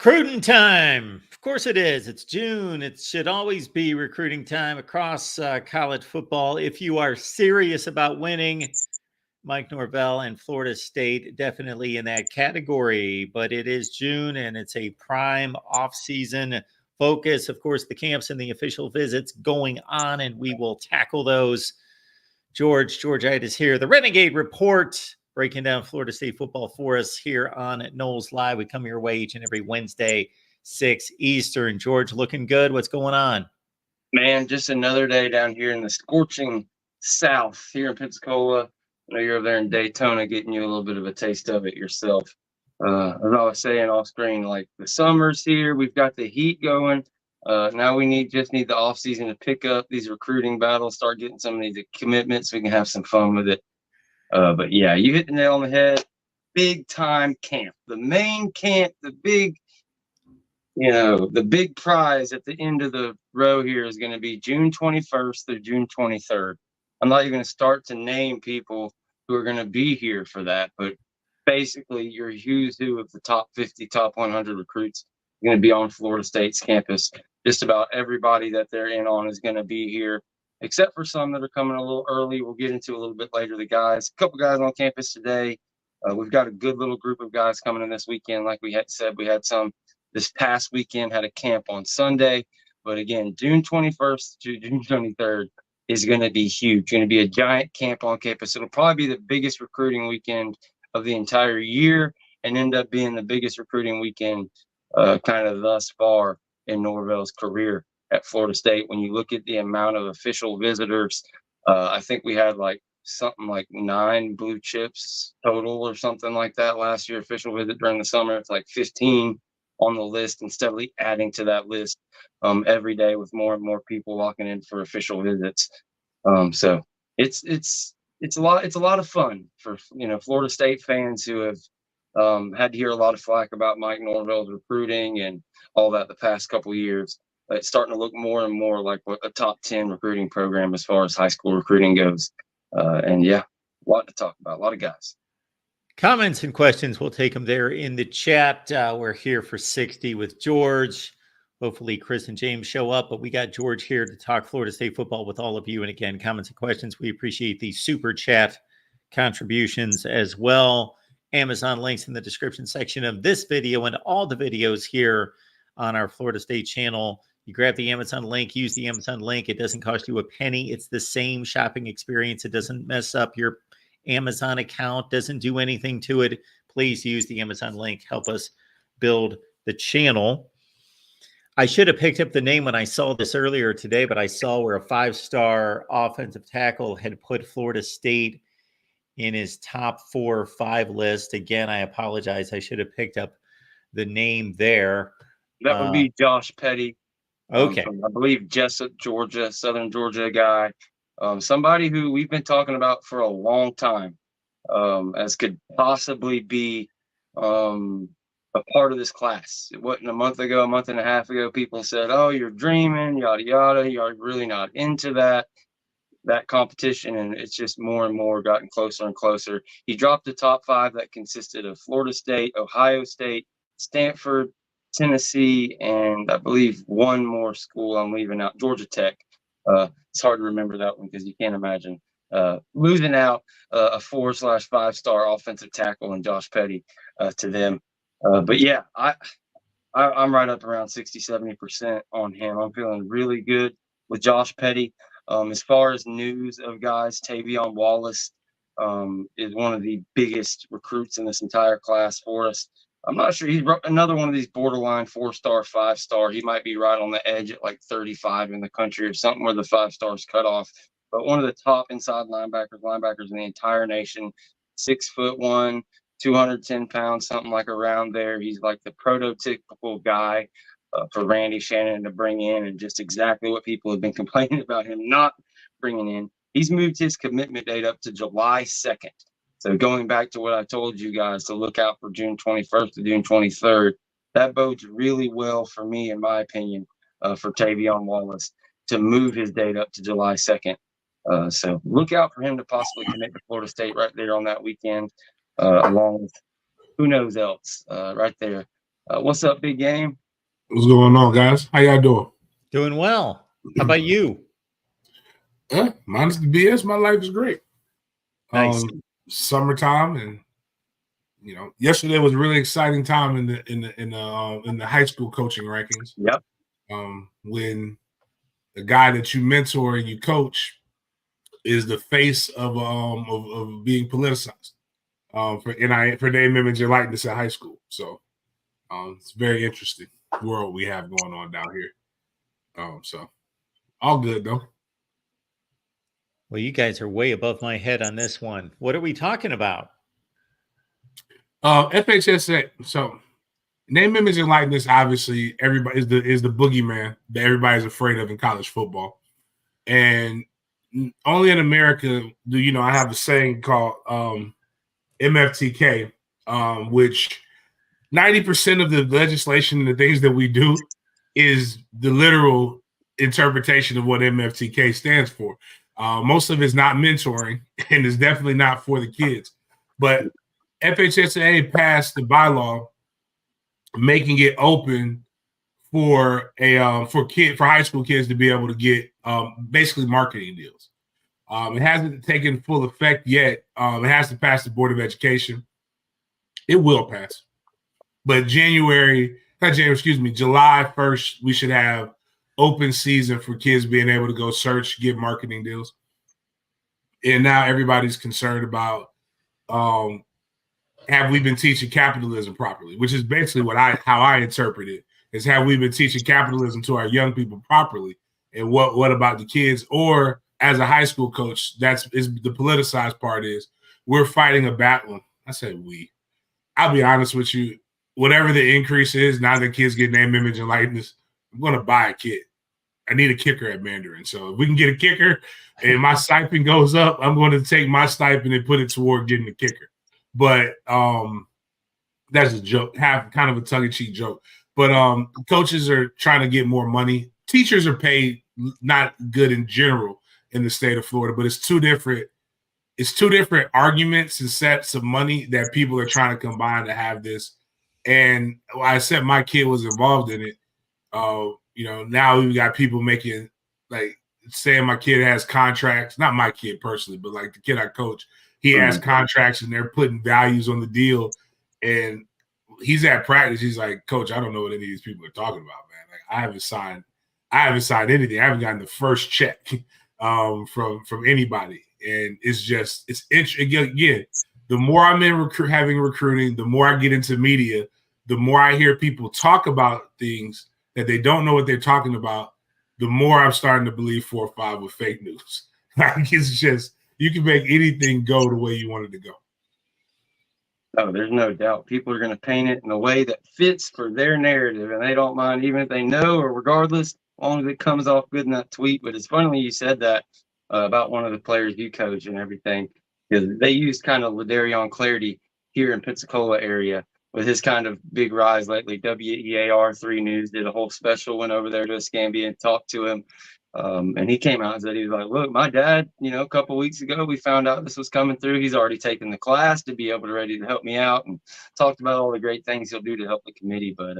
Recruiting time. Of course it is. It's June. It should always be recruiting time across college football. If you are serious about winning, Mike Norvell and Florida State definitely in that category. But it is June and it's a prime off-season focus. Of course, the camps and the official visits going on, and we will tackle those. Georgitis here. The Renegade Report, breaking down Florida State football for us here on Knowles Live. We come your way each and every Wednesday, 6 Eastern. George, looking good. What's going on? Man, just another day down here in the scorching South here in Pensacola. I know you're over there in Daytona getting you a little bit of a taste of it yourself. As I was saying off screen, like the summer's here. We've got the heat going. Now we just need the off season to pick up these recruiting battles, start getting some of these commitments so we can have some fun with it. But yeah, you hit the nail on the head. Big time camp, the main camp, the big prize at the end of the row here is going to be June 21st through June 23rd. I'm not even going to start to name people who are going to be here for that, but basically your who's who of the top 50, top 100 recruits are going to be on Florida State's campus. Just about everybody that they're in on is going to be here, except for some that are coming a little early. We'll get into a little bit later. A couple guys on campus today. We've got a good little group of guys coming in this weekend. Like we had said, we had some this past weekend, had a camp on Sunday. But again, June 21st to June 23rd is going to be huge. Going to be a giant camp on campus. It'll probably be the biggest recruiting weekend of the entire year and end up being the biggest recruiting weekend kind of thus far in Norvell's career at Florida State. When you look at the amount of official visitors, I think we had something like 9 blue chips total or something like that last year, official visit during the summer. It's like 15 on the list and steadily adding to that list every day with more and more people walking in for official visits. So it's a lot of fun for Florida State fans who have had to hear a lot of flack about Mike Norvell's recruiting and all that the past couple of years. It's starting to look more and more like a top 10 recruiting program as far as high school recruiting goes. And yeah, a lot to talk about, a lot of guys. Comments and questions, we'll take them there in the chat. We're here for 60 with George. Hopefully Chris and James show up, but we got George here to talk Florida State football with all of you. And again, comments and questions, we appreciate the super chat contributions as well. Amazon links in the description section of this video and all the videos here on our Florida State channel. You grab the Amazon link, use the Amazon link. It doesn't cost you a penny. It's the same shopping experience. It doesn't mess up your Amazon account, doesn't do anything to it. Please use the Amazon link. Help us build the channel. I should have picked up the name when I saw this earlier today, but I saw where a 5-star offensive tackle had put Florida State in his top 4 or 5 list. Again, I apologize. I should have picked up the name there. That would be Josh Petty. Okay. From, I believe, Jessup, Georgia, Southern Georgia guy. Somebody who we've been talking about for a long time as could possibly be a part of this class. It wasn't a month and a half ago, people said, oh, you're dreaming, yada, yada. You're really not into that competition. And it's just more and more gotten closer and closer. He dropped the top 5 that consisted of Florida State, Ohio State, Stanford, Tennessee, and I believe one more school I'm leaving out, Georgia Tech. It's hard to remember that one because you can't imagine losing out a 4/5-star offensive tackle and Josh Petty to them. But yeah, I'm right up around 60-70% on him. I'm feeling really good with Josh Petty. As far as news of guys, Tavion Wallace is one of the biggest recruits in this entire class for us. I'm not sure. He's another one of these borderline 4-star, 5-star. He might be right on the edge at like 35 in the country or something where the 5 stars cut off. But one of the top inside linebackers in the entire nation, 6'1", 210 pounds, something like around there. He's like the prototypical guy for Randy Shannon to bring in, and just exactly what people have been complaining about him not bringing in. He's moved his commitment date up to July 2nd. So going back to what I told you guys to look out for June 21st to June 23rd, that bodes really well for me, in my opinion, for Tavion Wallace to move his date up to July 2nd. So look out for him to possibly connect to Florida State right there on that weekend, along with who knows else right there. What's up, big game? What's going on, guys? How y'all doing? Doing well. How about you? Minus the BS, my life is great. Nice. Summertime, and yesterday was a really exciting time in the high school coaching rankings. Yep. When the guy that you mentor and you coach is the face of being politicized for name, image, and likeness at high school. So it's very interesting world we have going on down here. So all good though. Well, you guys are way above my head on this one. What are we talking about? FHSA. So name, image, and likeness, obviously, everybody is the boogeyman that everybody's afraid of in college football. And only in America do I have a saying called MFTK, which 90% of the legislation and the things that we do is the literal interpretation of what MFTK stands for. Most of it's not mentoring, and it's definitely not for the kids. But FHSA passed the bylaw making it open for high school kids to be able to get basically marketing deals. It hasn't taken full effect yet. It has to pass the Board of Education. It will pass. But July 1st, we should have open season for kids being able to go search, get marketing deals. And now everybody's concerned about have we been teaching capitalism properly, which is basically how I interpret it, is have we been teaching capitalism to our young people properly? And what about the kids? Or as a high school coach, is the politicized part is we're fighting a battle. I said we. I'll be honest with you. Whatever the increase is, now that kids get name, image, and likeness, I'm going to buy a kid. I need a kicker at Mandarin. So if we can get a kicker and my stipend goes up, I'm going to take my stipend and put it toward getting a kicker. But that's a joke, kind of a tongue-in-cheek joke. But coaches are trying to get more money. Teachers are paid not good in general in the state of Florida, but it's two different arguments and sets of money that people are trying to combine to have this. And I said my kid was involved in it. Now we've got people making, like, saying my kid has contracts, not my kid personally, but like the kid I coach, he has contracts and they're putting values on the deal. And he's at practice. He's like, Coach, I don't know what any of these people are talking about, man. Like, I haven't signed anything. I haven't gotten the first check from anybody. And it's interesting. Again, the more I'm in having recruiting, the more I get into media, the more I hear people talk about things that they don't know what they're talking about, the more I'm starting to believe 4 or 5 with fake news. Like, it's just, you can make anything go the way you want it to go. Oh, there's no doubt. People are going to paint it in a way that fits for their narrative, and they don't mind even if they know or regardless, as long as it comes off good in that tweet. But it's funny you said that about one of the players you coach and everything, because they used kind of Ladarion Clarity here in Pensacola area with his kind of big rise lately. WEAR 3 News did a whole special, went over there to Escambia and talked to him. And he came out and said, he was like, look, my dad, a couple of weeks ago, we found out this was coming through. He's already taken the class to be able to ready to help me out, and talked about all the great things he'll do to help the committee. But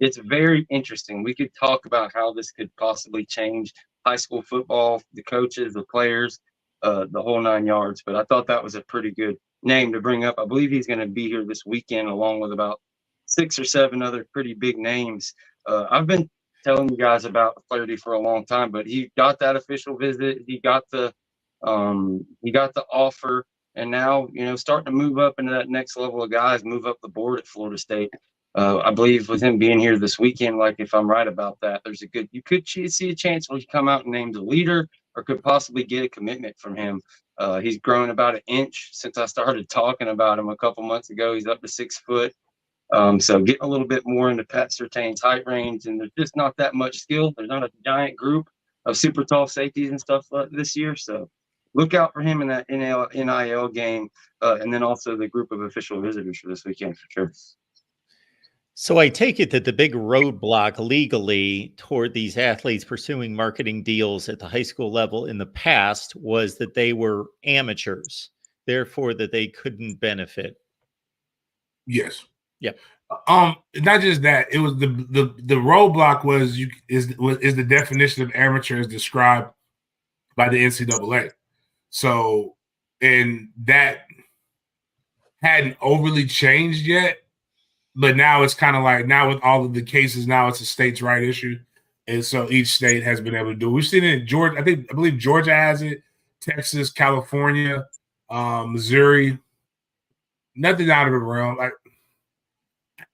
it's very interesting. We could talk about how this could possibly change high school football, the coaches, the players, the whole 9 yards. But I thought that was a pretty good name to bring up. I believe he's going to be here this weekend along with about 6 or 7 other pretty big names. I've been telling you guys about Flaherty for a long time, but he got that official visit. He got the offer, and now starting to move up into that next level of guys, move up the board at Florida State. I believe with him being here this weekend, like, if I'm right about that, you could see a chance where he come out and named a leader, or could possibly get a commitment from him. He's grown about 1 inch since I started talking about him a couple months ago. He's up to 6 foot. So getting a little bit more into Pat Surtain's height range, and there's just not that much skill. There's not a giant group of super tall safeties and stuff this year. So look out for him in that NIL game, and then also the group of official visitors for this weekend for sure. So I take it that the big roadblock legally toward these athletes pursuing marketing deals at the high school level in the past was that they were amateurs, therefore that they couldn't benefit. Yes. Yep. Not just that. It was the roadblock is the definition of amateur as described by the NCAA. So, and that hadn't overly changed yet, but now it's kind of like now with all of the cases, now it's a states' right issue, and so each state has been able to do it. We've seen it in Georgia. I believe Georgia has it, Texas, California, Missouri. Nothing out of the realm. Like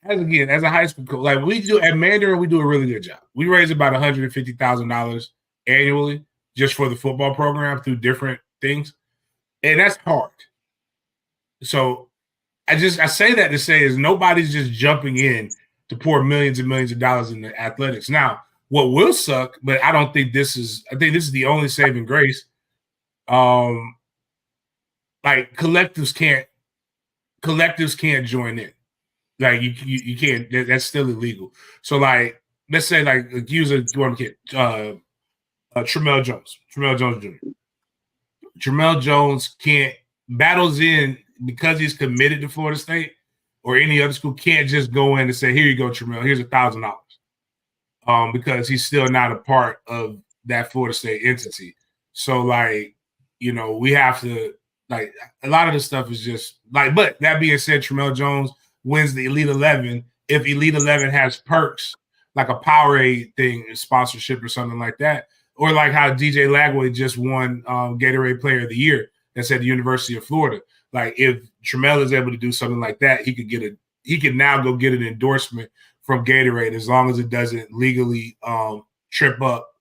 as a high school coach, like we do at Mandarin, we do a really good job. We raise about $150,000 annually just for the football program through different things, and that's hard. So I say that to say is nobody's just jumping in to pour millions and millions of dollars into athletics. Now, what will suck, but I think this is the only saving grace. Like collectives can't join in. Like you can't. That's still illegal. So like, let's say like use a kid, Tramel Jones Jr. Tramel Jones battles in because he's committed to Florida State or any other school. Can't just go in and say, "Here you go, Tramel. Here's $1,000," because he's still not a part of that Florida State entity. So like, we have to like a lot of the stuff is just like. But that being said, Tramel Jones wins the Elite 11 if Elite 11 has perks like a Powerade thing, sponsorship or something like that, or like how DJ Lagway just won Gatorade Player of the Year. That's at the University of Florida. Like if Tramel is able to do something like that, he could now go get an endorsement from Gatorade as long as it doesn't legally trip up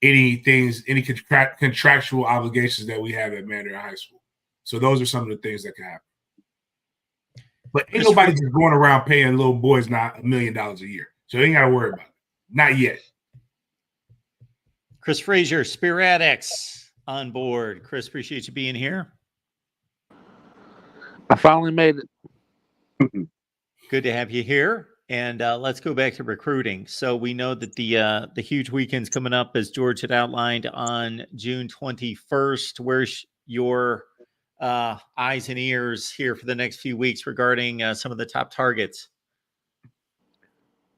any contractual obligations that we have at Mandarin High School. So those are some of the things that can happen. But ain't nobody just going around paying little boys not $1 million a year. So you ain't got to worry about it. Not yet. Chris Frazier, Spiratics on board. Chris, appreciate you being here. I finally made it. Good to have you here. And let's go back to recruiting. So we know that the huge weekend's coming up, as George had outlined, on June 21st. Where's your eyes and ears here for the next few weeks regarding some of the top targets?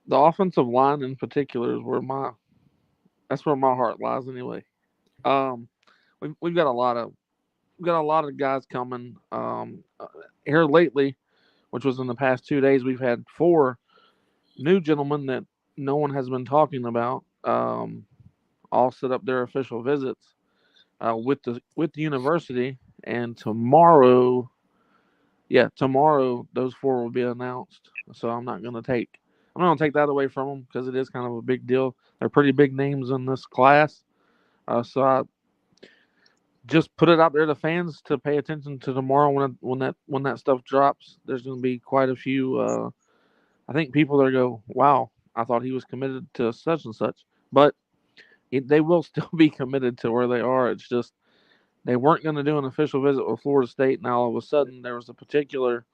The offensive line in particular is where my heart lies anyway. We've got a lot of guys coming here lately, which was in the past 2 days. We've had 4 new gentlemen that no one has been talking about all set up their official visits with the university. And tomorrow those 4 will be announced. So I'm not going to take that away from them because it is kind of a big deal. They're pretty big names in this class. So I just put it out there to fans to pay attention to tomorrow when that stuff drops. There's going to be quite a few. I think people that go, "Wow, I thought he was committed to such and such," but they will still be committed to where they are. It's just they weren't going to do an official visit with Florida State. Now all of a sudden there was a particular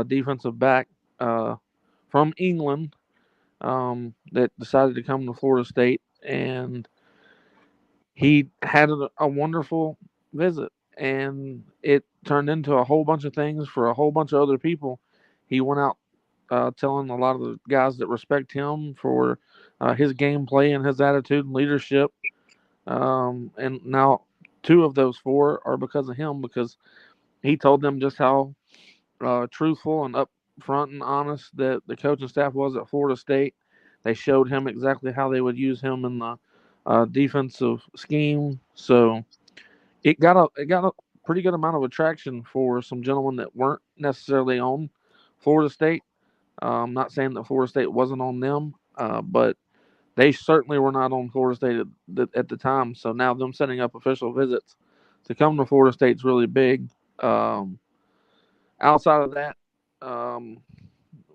defensive back from England that decided to come to Florida State, and he had a wonderful visit, and it turned into a whole bunch of things for a whole bunch of other people. He went out telling a lot of the guys that respect him for his gameplay and his attitude and leadership. And now 2 of those 4 are because of him, because he told them just how truthful and upfront and honest that the coaching staff was at Florida State. They showed him exactly how they would use him in the defensive scheme. So it got a pretty good amount of attraction for some gentlemen that weren't necessarily on Florida State. I'm not saying that Florida State wasn't on them, but they certainly were not on Florida State at the time. So now them setting up official visits to come to Florida State is really big. Outside of that,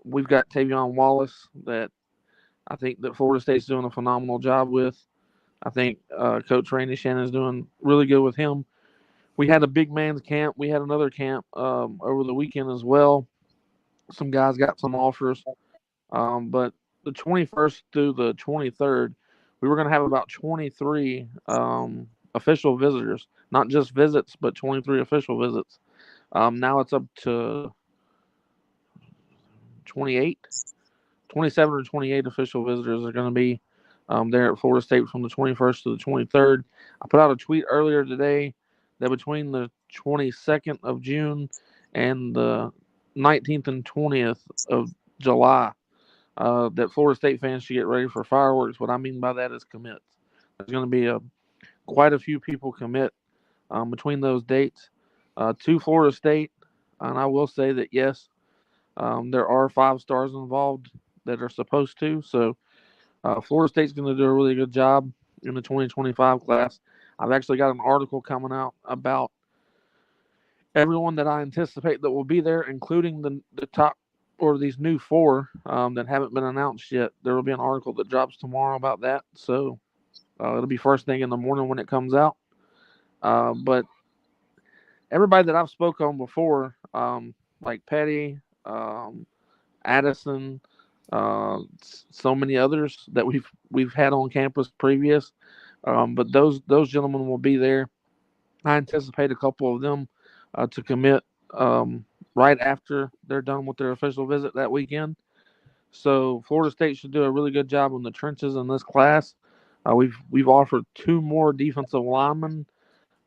we've got Tavion Wallace that I think that Florida State's doing a phenomenal job with. I think Coach Randy Shannon is doing really good with him. We had a big man's camp. We had another camp over the weekend as well. Some guys got some offers. But the 21st through the 23rd, we were going to have about 23 official visitors, not just visits, but 23 official visits. Now it's up to 27 or 28 official visitors are going to be there at Florida State from the 21st to the 23rd. I put out a tweet earlier today that between the 22nd of June and the 19th and 20th of July, that Florida State fans should get ready for fireworks. What I mean by that is commits. There's going to be quite a few people commit between those dates to Florida State. And I will say that, yes, there are 5 stars involved that are supposed to. So Florida State's going to do a really good job in the 2025 class. I've actually got an article coming out about everyone that I anticipate that will be there, including the top or these new 4 that haven't been announced yet. There will be an article that drops tomorrow about that. So it'll be first thing in the morning when it comes out. But everybody that I've spoke on before, like Petty, Addison, so many others that we've had on campus previous, but those gentlemen will be there. I anticipate a couple of them to commit right after they're done with their official visit that weekend. So Florida State should do a really good job in the trenches in this class. We've offered 2 more defensive linemen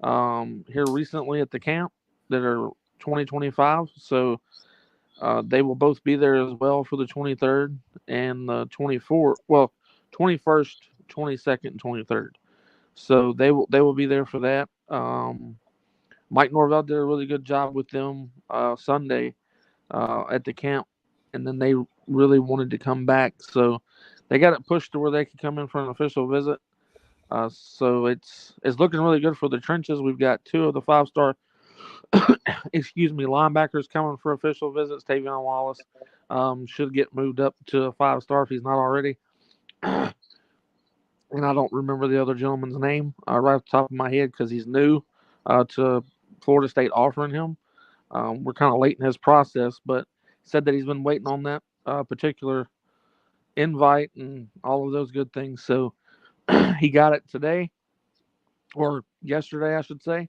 here recently at the camp that are 2025. So they will both be there as well for the 23rd and the 24th. Well, 21st, 22nd, and 23rd. So they will be there for that. Mike Norvell did a really good job with them Sunday at the camp, and then they really wanted to come back. So they got it pushed to where they could come in for an official visit. So it's looking really good for the trenches. We've got 2 of the 5-star linebackers coming for official visits. Tavion Wallace should get moved up to a 5-star if he's not already. And I don't remember the other gentleman's name right off the top of my head because he's new to Florida State offering him. We're kind of late in his process, but said that he's been waiting on that particular invite and all of those good things. So he got it today or yesterday, I should say.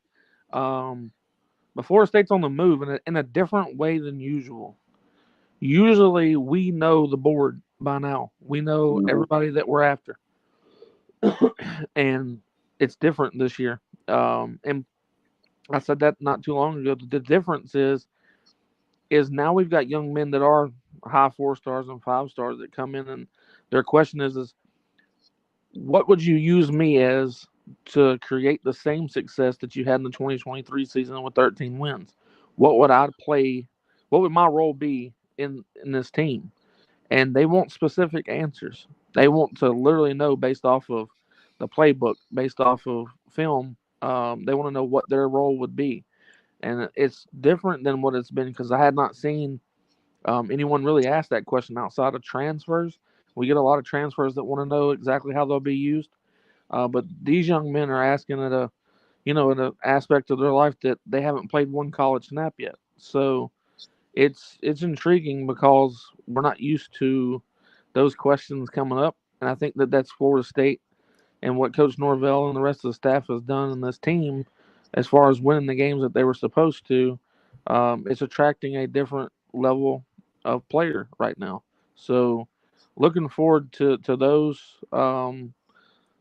But Florida State's on the move in a different way than usual. Usually we know the board by now. We know everybody that we're after. And it's different this year. And I said that not too long ago. The difference is now we've got young men that are high 4 stars and 5 stars that come in, and their question is what would you use me as to create the same success that you had in the 2023 season with 13 wins? What would I play? What would my role be in this team? And they want specific answers. They want to literally know based off of the playbook, based off of film. They want to know what their role would be. And it's different than what it's been because I had not seen anyone really ask that question outside of transfers. We get a lot of transfers that want to know exactly how they'll be used. But these young men are asking in an aspect of their life that they haven't played one college snap yet. So it's intriguing because we're not used to those questions coming up. And I think that that's Florida State and what Coach Norvell and the rest of the staff has done in this team as far as winning the games that they were supposed to. It's attracting a different level of player right now. So looking forward to those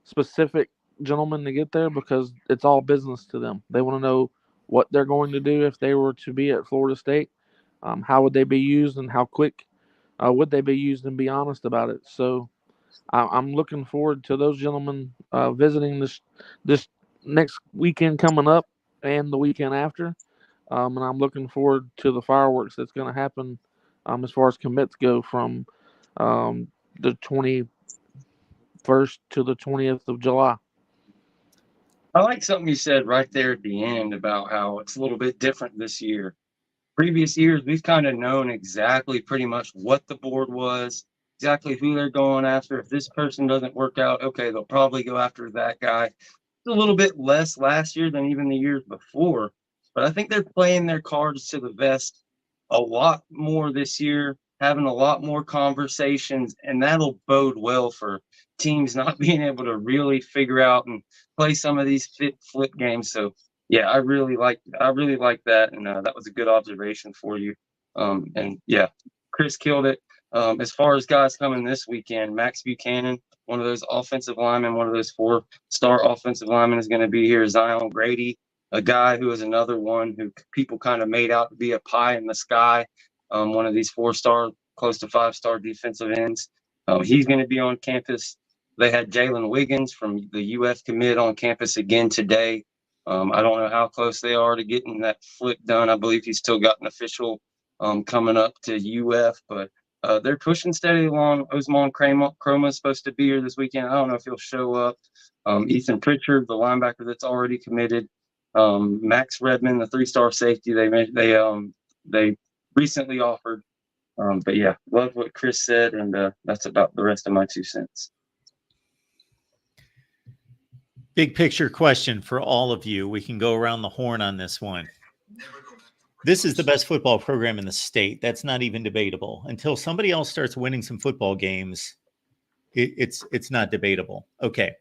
specific gentlemen to get there because it's all business to them. They want to know what they're going to do if they were to be at Florida State. How would they be used and how quick would they be used, and be honest about it. So I'm looking forward to those gentlemen visiting this next weekend coming up and the weekend after. And I'm looking forward to the fireworks that's going to happen as far as commits go from the 21st to the 20th of July. I like something you said right there at the end about how it's a little bit different this year. Previous years, we've kind of known exactly pretty much what the board was, exactly who they're going after. If this person doesn't work out, okay, they'll probably go after that guy. It's a little bit less last year than even the years before, but I think they're playing their cards to the vest a lot more this year, having a lot more conversations, and that'll bode well for teams not being able to really figure out and play some of these flip games. So yeah, I really like that, and that was a good observation for you. And yeah, Chris killed it. As far as guys coming this weekend, Max Buchanan, one of those offensive linemen, one of those 4-star offensive linemen is going to be here. Zion Grady, a guy who is another one who people kind of made out to be a pie in the sky. One of these 4-star, close to 5-star defensive ends. He's going to be on campus. They had Jalen Wiggins from the UF commit on campus again today. I don't know how close they are to getting that flip done. I believe he's still got an official coming up to UF, but they're pushing steady along. Osman Chroma is supposed to be here this weekend. I don't know if he'll show up. Ethan Pritchard, the linebacker that's already committed. Max Redmond, the 3-star safety they recently offered. But yeah, love what Chris said, and that's about the rest of my 2 cents. Big picture question for all of you. We can go around the horn on this one. This is the best football program in the state. That's not even debatable. Until somebody else starts winning some football games, it's not debatable. Okay.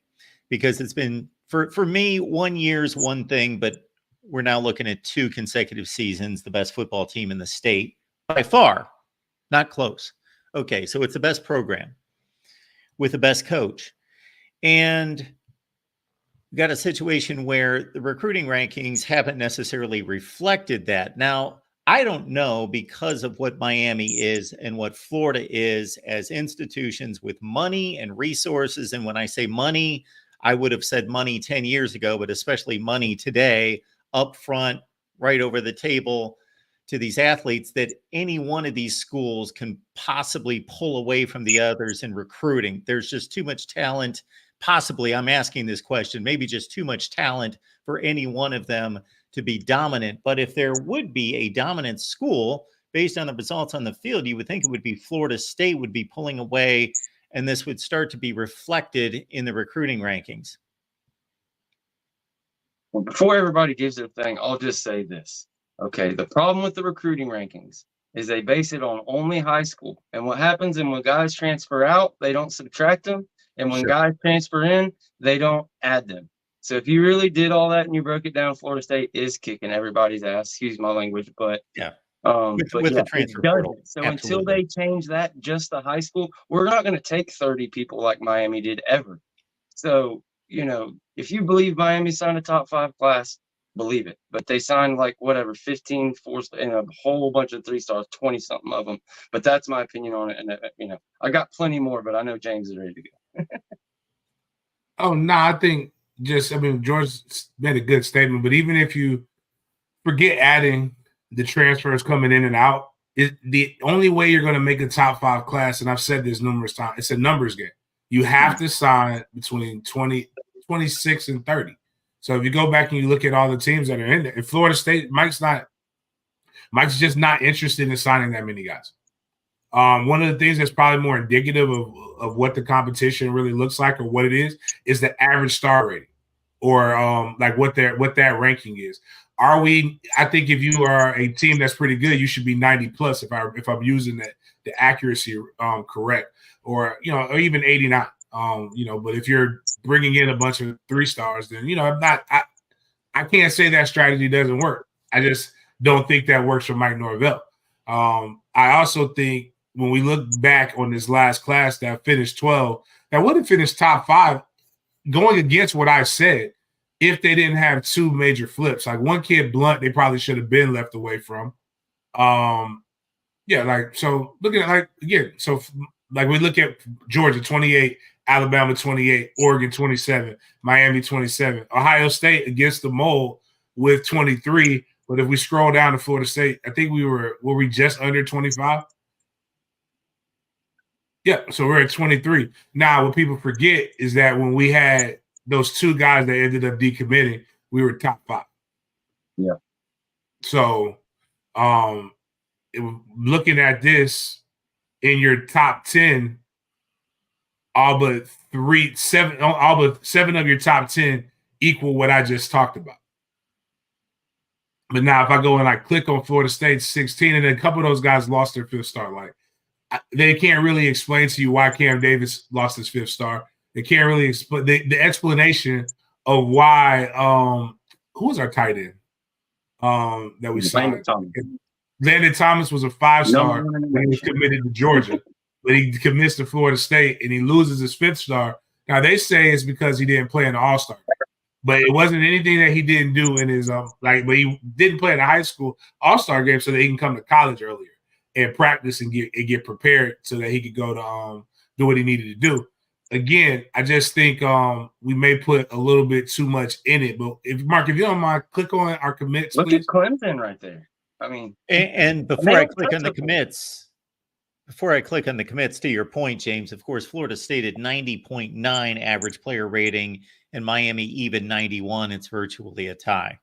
Because it's been, for me, 1 year's one thing, but we're now looking at 2 consecutive seasons, the best football team in the state by far, not close. Okay. So it's the best program with the best coach. And we got a situation where the recruiting rankings haven't necessarily reflected that. Now, I don't know, because of what Miami is and what Florida is as institutions with money and resources. And when I say money, I would have said money 10 years ago, but especially money today, up front, right over the table to these athletes, that any one of these schools can possibly pull away from the others in recruiting. There's just too much talent. Possibly, I'm asking this question, maybe just too much talent for any one of them to be dominant. But if there would be a dominant school based on the results on the field, you would think it would be Florida State would be pulling away, and this would start to be reflected in the recruiting rankings. Well, before everybody gives their thing, I'll just say this. Okay, the problem with the recruiting rankings is they base it on only high school. And what happens when guys transfer out, they don't subtract them. And when guys transfer in, they don't add them. So if you really did all that and you broke it down, Florida State is kicking everybody's ass. Excuse my language, but yeah, with the transfer portal. So until they change that, just the high school, we're not going to take 30 people like Miami did ever. So if you believe Miami signed a top 5 class, believe it. But they signed 15 4-star and a whole bunch of 3-stars, 20 something of them. But that's my opinion on it. And I got plenty more, but I know James is ready to go. Oh, no, I think George made a good statement, but even if you forget adding the transfers coming in and out, the only way you're going to make a top 5 class, and I've said this numerous times, it's a numbers game. You have to sign between 26 and 30. So if you go back and you look at all the teams that are in there, in Florida State, Mike's just not interested in signing that many guys. One of the things that's probably more indicative of what the competition really looks like or what it is the average star rating, or what that ranking is. I think if you are a team that's pretty good, you should be 90 plus if I'm using the accuracy correct, or even 89. But if you're bringing in a bunch of 3-stars, then I can't say that strategy doesn't work. I just don't think that works for Mike Norvell. I also think when we look back on this last class that finished 12, that would have finished top 5, going against what I said, if they didn't have 2 major flips. Like one kid, Blunt, they probably should have been left away from. So looking at we look at Georgia 28, Alabama 28, Oregon 27, Miami 27, Ohio State against the mold with 23. But if we scroll down to Florida State, I think were we just under 25? Yeah, so we're at 23. Now, what people forget is that when we had those 2 guys that ended up decommitting, we were top 5. Yeah. So, looking at this, in your top 10, all but 7 of your top 10 equal what I just talked about. But now, if I go and I click on Florida State 16, and then a couple of those guys lost their 5th star, they can't really explain to you why Cam Davis lost his 5th star. They can't really explain the explanation of why. Who was our tight end that we signed? Landon Thomas was a 5-star when he was committed to Georgia, but he commits to Florida State and he loses his 5th star. Now they say it's because he didn't play in the All-Star, but it wasn't anything that he didn't do in his but he didn't play in the high school All-Star game so that he can come to college earlier and practice and get prepared so that he could go to do what he needed to do. Again, I just think we may put a little bit too much in it. But Mark, if you don't mind, click on our commits, Look please. at Clemson right there. I mean, and before I click on the commits, to your point, James, of course, Florida State at 90.9 average player rating and Miami even 91. It's virtually a tie.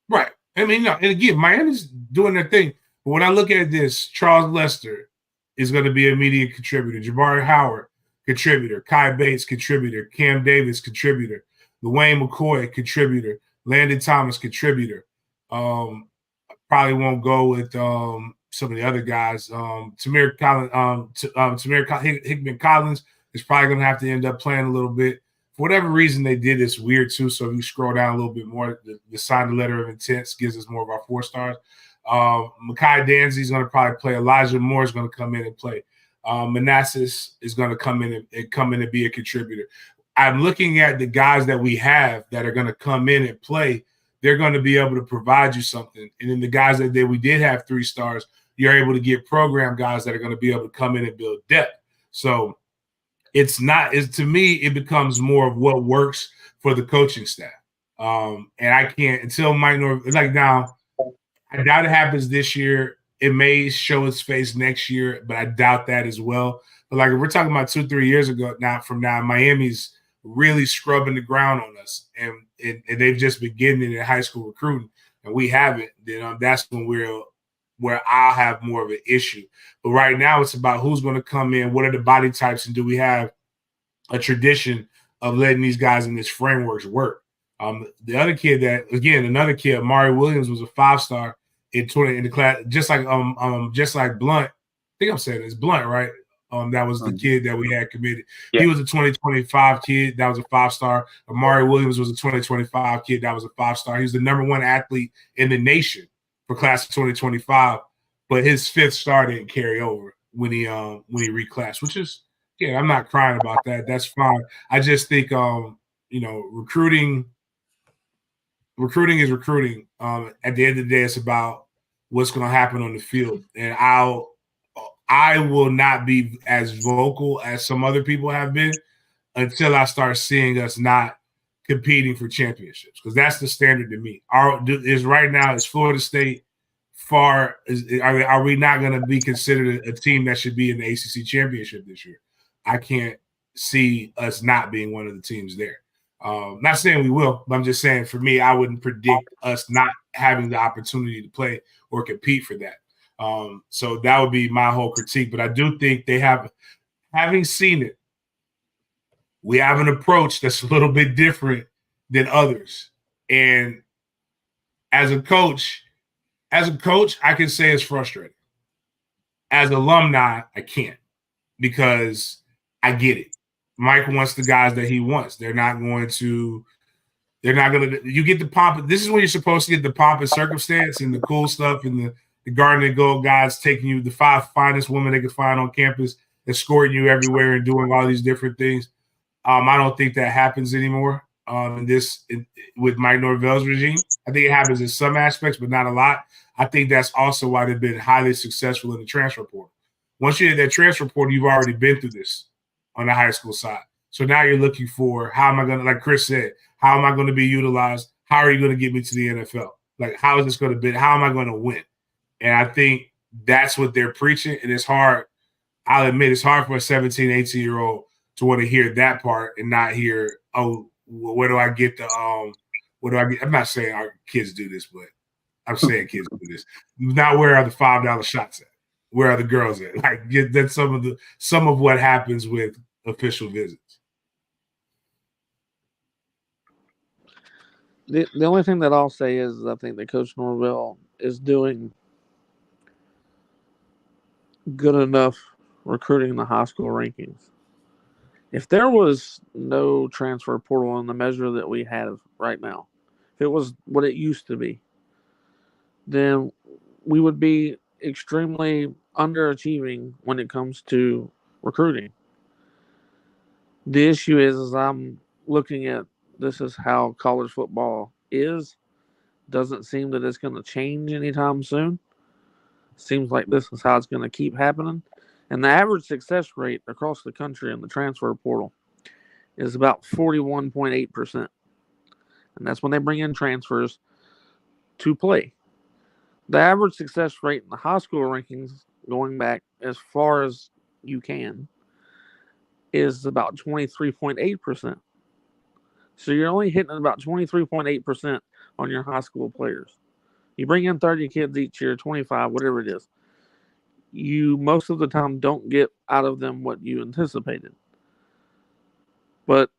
Right. I mean, and again, Miami's doing their thing. But when I look at this, Charles Lester is going to be an immediate contributor. Jabari Howard, contributor. Kai Bates, contributor. Cam Davis, contributor. Dwayne McCoy, contributor. Landon Thomas, contributor. Probably won't go with some of the other guys. Tamir Hickman Collins is probably going to have to end up playing a little bit. For whatever reason, they did this weird too. So if you scroll down a little bit more, the signed letter of intent gives us more of our 4 stars. Mekhi Danzy is going to probably play. Elijah Moore is going to come in and play. Manassas is going to come in and be a contributor. I'm looking at the guys that we have that are going to come in and play. They're going to be able to provide you something. And then the guys that we did have 3 stars, you're able to get program guys that are going to be able to come in and build depth. So to me, it becomes more of what works for the coaching staff. And I can't until Mike Norvell, like now, I doubt it happens this year. It may show its face next year, but I doubt that as well. But like if we're talking about 2-3 years ago from now, Miami's really scrubbing the ground on us, and they've just been getting it in high school recruiting, and we haven't. Then that's when where I'll have more of an issue. But right now, it's about who's going to come in, what are the body types, and do we have a tradition of letting these guys in this frameworks work? The other kid another kid, Amari Williams, was a 5-star in the class, just like Blunt. I think I'm saying it's Blunt, right? That was the kid that we had committed. Yeah. He was a 2025 kid. That was a 5-star. Amari Williams was a 2025 kid. That was a 5-star. He was the #1 athlete in the nation for class of 2025, but his 5th star didn't carry over when he reclassed, which is, yeah, I'm not crying about that. That's fine. I just think, recruiting is recruiting. At the end of the day, it's about what's going to happen on the field. And I will not be as vocal as some other people have been until I start seeing us not competing for championships, because that's the standard to me. Right now is Florida State are we not going to be considered a team that should be in the ACC championship this year? I can't see us not being one of the teams there. Not saying we will, but I'm just saying for me, I wouldn't predict us not having the opportunity to play or compete for that. So that would be my whole critique. But I do think they have, having seen it, we have an approach that's a little bit different than others. And as a coach, I can say it's frustrating. As alumni, I can't, because I get it. Mike wants the guys that he wants. You get the pomp. This is when you're supposed to get the pomp and circumstance and the cool stuff and the Garden and Gold guys taking you, the 5 finest women they could find on campus, escorting you everywhere and doing all these different things. I don't think that happens anymore with Mike Norvell's regime. I think it happens in some aspects, but not a lot. I think that's also why they've been highly successful in the transfer portal. Once you hit that transfer portal, you've already been through this on the high school side. So now you're looking for, how am I going to, like Chris said, how am I going to be utilized? How are you going to get me to the NFL? Like, how is this going to be? How am I going to win? And I think that's what they're preaching. And it's hard. I'll admit it's hard for a 17, 18-year-old to want to hear that part and not hear, oh, well, where do I get I'm not saying our kids do this, but I'm saying kids do this. Now, where are the $5 shots at? Where are the girls at? Like, that's some of what happens with official visits. The only thing that I'll say is I think that Coach Norvell is doing good enough recruiting in the high school rankings. If there was no transfer portal in the measure that we have right now, if it was what it used to be, then we would be extremely underachieving when it comes to recruiting. The issue is I'm looking at this is how college football is. Doesn't seem that it's going to change anytime soon. Seems like this is how it's going to keep happening. And the average success rate across the country in the transfer portal is about 41.8%. And that's when they bring in transfers to play. The average success rate in the high school rankings, going back as far as you can, is about 23.8%. So you're only hitting about 23.8% on your high school players. You bring in 30 kids each year, 25, whatever it is. You most of the time don't get out of them what you anticipated. But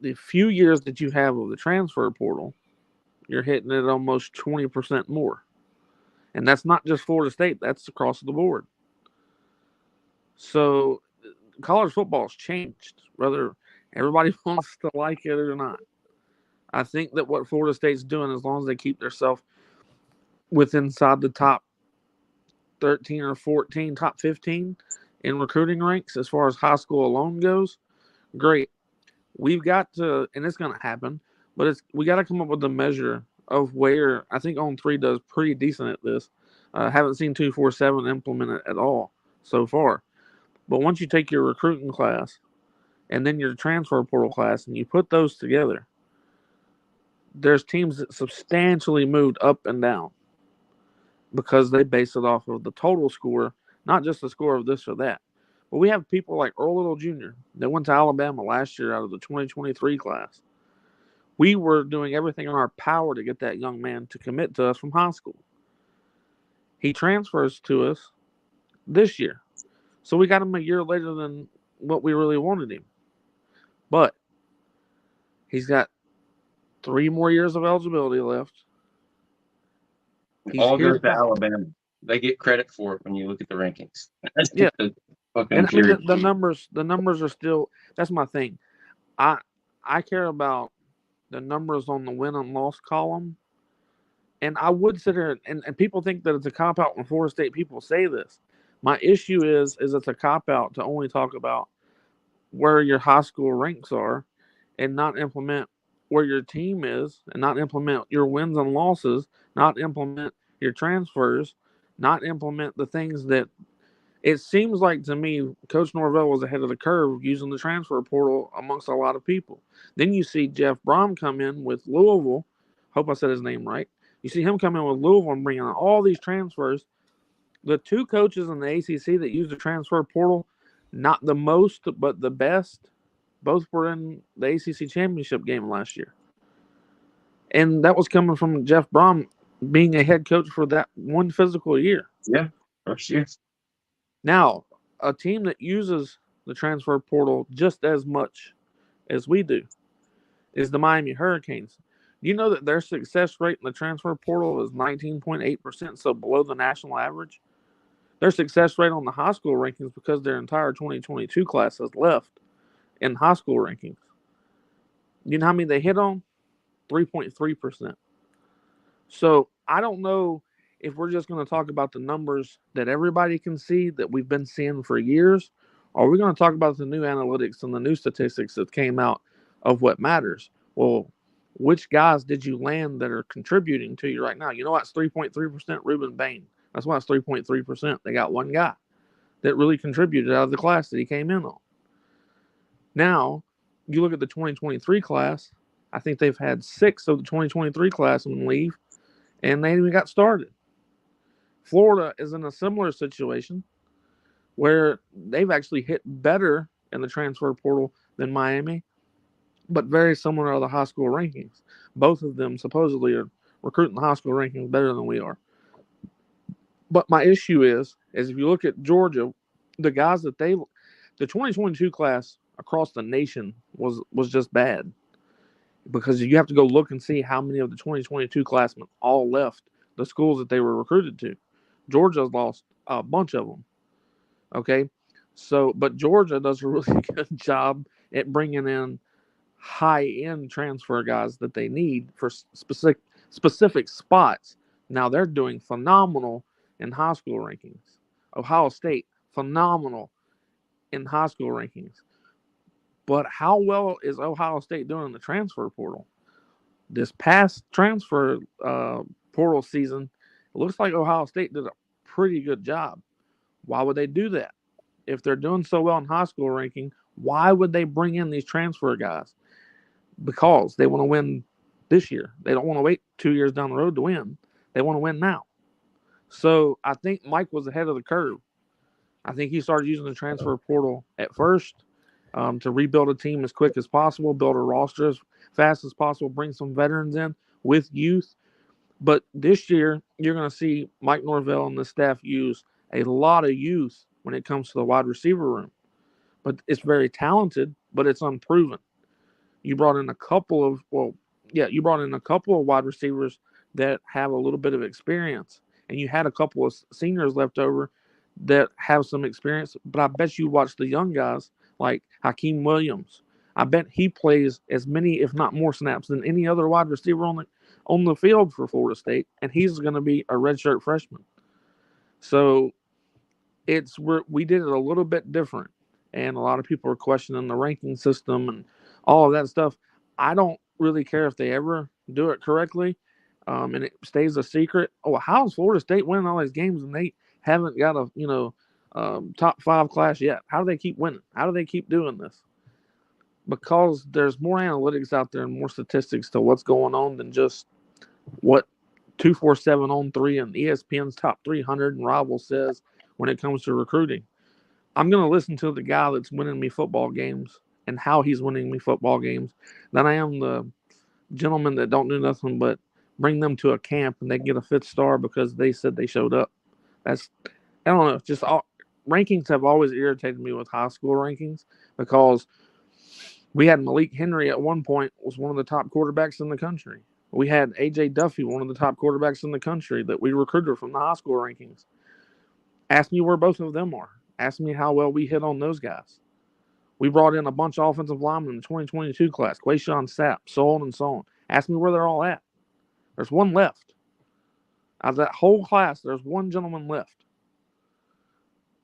the few years that you have of the transfer portal, you're hitting it almost 20% more. And that's not just Florida State, that's across the board. So college football's changed, whether everybody wants to like it or not. I think that what Florida State's doing, as long as they keep themselves inside the top 13 or 14, top 15 in recruiting ranks as far as high school alone goes, great. We've got to, and it's going to happen, but we got to come up with a measure of where I think On3 does pretty decent at this. Haven't seen 247 implement it at all so far. But once you take your recruiting class and then your transfer portal class and you put those together, there's teams that substantially moved up and down because they base it off of the total score, not just the score of this or that. But we have people like Earl Little Jr. that went to Alabama last year out of the 2023 class. We were doing everything in our power to get that young man to commit to us from high school. He transfers to us this year. So we got him a year later than what we really wanted him. But he's got 3 more years of eligibility left. All goes to Alabama. They get credit for it when you look at the rankings. Yeah. And I mean the numbers are still, that's my thing. I care about the numbers on the win and loss column. And I would sit here and people think that it's a cop out when Florida State people say this. My issue is it's a cop out to only talk about where your high school ranks are and not implement where your team is and not implement your wins and losses, not implement your transfers, not implement the things that it seems like to me Coach Norvell was ahead of the curve using the transfer portal amongst a lot of people. Then you see Jeff Brom come in with Louisville. Hope I said his name right. You see him come in with Louisville and bringing in all these transfers. The 2 coaches in the ACC that used the transfer portal, not the most, but the best, both were in the ACC championship game last year. And that was coming from Jeff Brom being a head coach for that one physical year. Yeah, first year. Now, a team that uses the transfer portal just as much as we do is the Miami Hurricanes. You know that their success rate in the transfer portal is 19.8%, so below the national average. Their success rate on the high school rankings, because their entire 2022 class has left in high school rankings. You know how many they hit on? 3.3%. So I don't know if we're just going to talk about the numbers that everybody can see that we've been seeing for years, or are we going to talk about the new analytics and the new statistics that came out of what matters? Well, which guys did you land that are contributing to you right now? You know what's 3.3%? Reuben Bain. That's why it's 3.3%. They got one guy that really contributed out of the class that he came in on. Now, you look at the 2023 class, I think they've had 6 of the 2023 classmen leave, and they even got started. Florida is in a similar situation where they've actually hit better in the transfer portal than Miami, but very similar to the high school rankings. Both of them supposedly are recruiting the high school rankings better than we are. But my issue is if you look at Georgia, the guys that the 2022 class across the nation was just bad, because you have to go look and see how many of the 2022 classmen all left the schools that they were recruited to. Georgia's lost a bunch of them. Okay, so but Georgia does a really good job at bringing in high-end transfer guys that they need for specific spots. Now they're doing phenomenal in high school rankings. Ohio State, phenomenal in high school rankings. But how well is Ohio State doing in the transfer portal? This past transfer portal season, it looks like Ohio State did a pretty good job. Why would they do that? If they're doing so well in high school ranking, why would they bring in these transfer guys? Because they want to win this year. They don't want to wait 2 years down the road to win. They want to win now. So I think Mike was ahead of the curve. I think he started using the transfer portal at first to rebuild a team as quick as possible, build a roster as fast as possible, bring some veterans in with youth. But this year, you're going to see Mike Norvell and the staff use a lot of youth when it comes to the wide receiver room. But it's very talented, but it's unproven. You brought in a couple of wide receivers that have a little bit of experience. And you had a couple of seniors left over that have some experience. But I bet you watch the young guys like Hakeem Williams. I bet he plays as many, if not more, snaps than any other wide receiver on the field for Florida State, and he's going to be a redshirt freshman. So we did it a little bit different, and a lot of people are questioning the ranking system and all of that stuff. I don't really care if they ever do it correctly, and it stays a secret. Oh, how is Florida State winning all these games and they haven't got a top 5 class yet? How do they keep winning? How do they keep doing this? Because there's more analytics out there and more statistics to what's going on than just what 247 on 3 and ESPN's top 300 and Rivals says when it comes to recruiting. I'm going to listen to the guy that's winning me football games and how he's winning me football games than I am the gentlemen that don't do nothing but bring them to a camp and they get a 5th star because they said they showed up. I don't know. Just rankings have always irritated me with high school rankings because we had Malik Henry at one point was one of the top quarterbacks in the country. We had A.J. Duffy, one of the top quarterbacks in the country that we recruited from the high school rankings. Ask me where both of them are. Ask me how well we hit on those guys. We brought in a bunch of offensive linemen in the 2022 class, Quayshawn Sapp, so on and so on. Ask me where they're all at. There's one left. Out of that whole class, there's one gentleman left.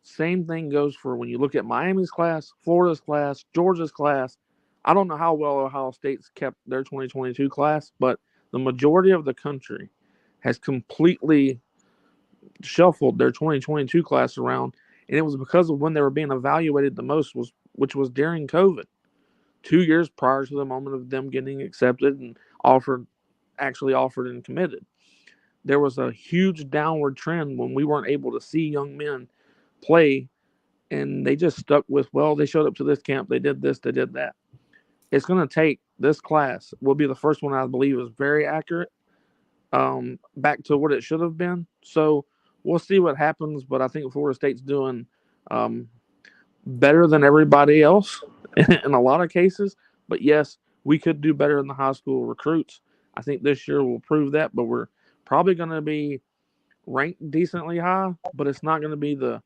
Same thing goes for when you look at Miami's class, Florida's class, Georgia's class. I don't know how well Ohio State's kept their 2022 class, but the majority of the country has completely shuffled their 2022 class around, and it was because of when they were being evaluated the most, which was during COVID, 2 years prior to the moment of them getting accepted and actually offered and committed. There was a huge downward trend when we weren't able to see young men play, and they just stuck with, well, they showed up to this camp, they did this, they did that. It's going to take this class will be the first one I believe is very accurate back to what it should have been. So we'll see what happens, but I think Florida State's doing better than everybody else in a lot of cases. But yes, we could do better in the high school recruits. I think this year will prove that, but we're probably going to be ranked decently high, but it's not going to be the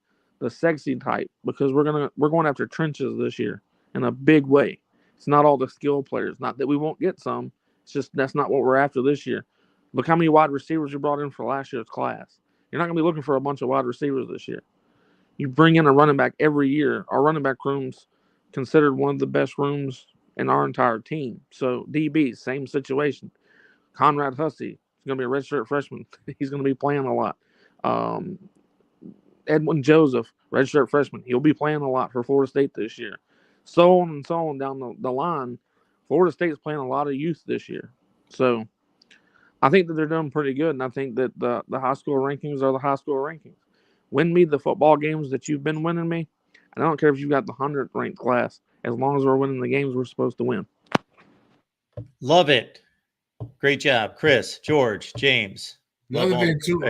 sexy type because we're going after trenches this year in a big way. It's not all the skill players. Not that we won't get some. It's just that's not what we're after this year. Look how many wide receivers you brought in for last year's class. You're not going to be looking for a bunch of wide receivers this year. You bring in a running back every year. Our running back room's considered one of the best rooms in our entire team. So DBs, same situation. Conrad Hussey is going to be a redshirt freshman. He's going to be playing a lot. Edwin Joseph, redshirt freshman. He'll be playing a lot for Florida State this year. So on and so on down the line. Florida State is playing a lot of youth this year. So I think that they're doing pretty good, and I think that the high school rankings are the high school rankings. Win me the football games that you've been winning me, and I don't care if you've got the 100th ranked class, as long as we're winning the games we're supposed to win. Love it. Great job, Chris, George, James. Another thing too,